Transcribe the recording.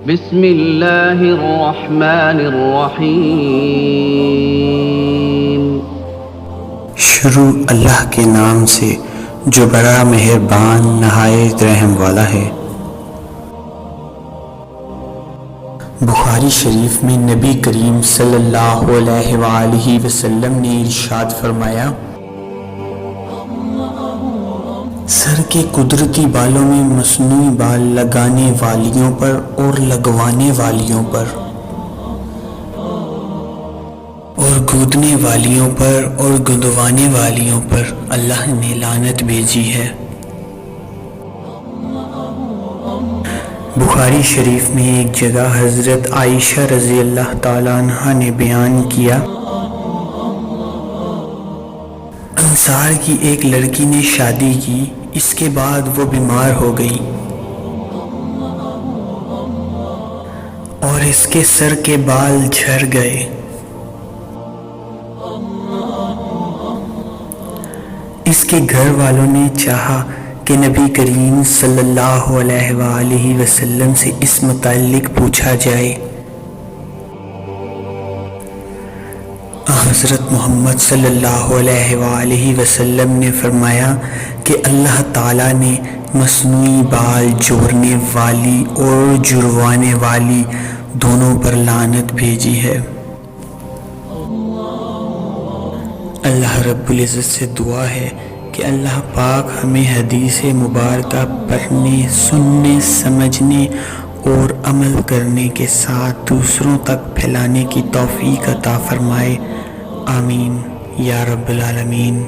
بسم اللہ الرحمن الرحیم۔ شروع اللہ کے نام سے جو بڑا مہربان نہایت رحم والا ہے۔ بخاری شریف میں نبی کریم صلی اللہ علیہ وآلہ وسلم نے ارشاد فرمایا، سر کے قدرتی بالوں میں مصنوعی بال لگانے والیوں پر اور لگوانے والیوں پر اور گودنے والیوں پر اور گدوانے والیوں پر اللہ نے لعنت بھیجی ہے۔ بخاری شریف میں ایک جگہ حضرت عائشہ رضی اللہ تعالیٰ عنہ نے بیان کیا، انصار کی ایک لڑکی نے شادی کی، اس کے بعد وہ بیمار ہو گئی اور اس کے سر کے بال جھڑ گئے۔ اس کے گھر والوں نے چاہا کہ نبی کریم صلی اللہ علیہ وآلہ وسلم سے اس متعلق پوچھا جائے۔ حضرت محمد صلی اللہ علیہ وآلہ وسلم نے فرمایا کہ اللہ تعالیٰ نے مصنوعی بال جوڑنے والی اور جڑوانے والی دونوں پر لعنت بھیجی ہے۔ اللہ رب العزت سے دعا ہے کہ اللہ پاک ہمیں حدیث مبارکہ پڑھنے، سننے، سمجھنے اور عمل کرنے کے ساتھ دوسروں تک پھیلانے کی توفیق عطا فرمائے، آمین یا رب العالمین۔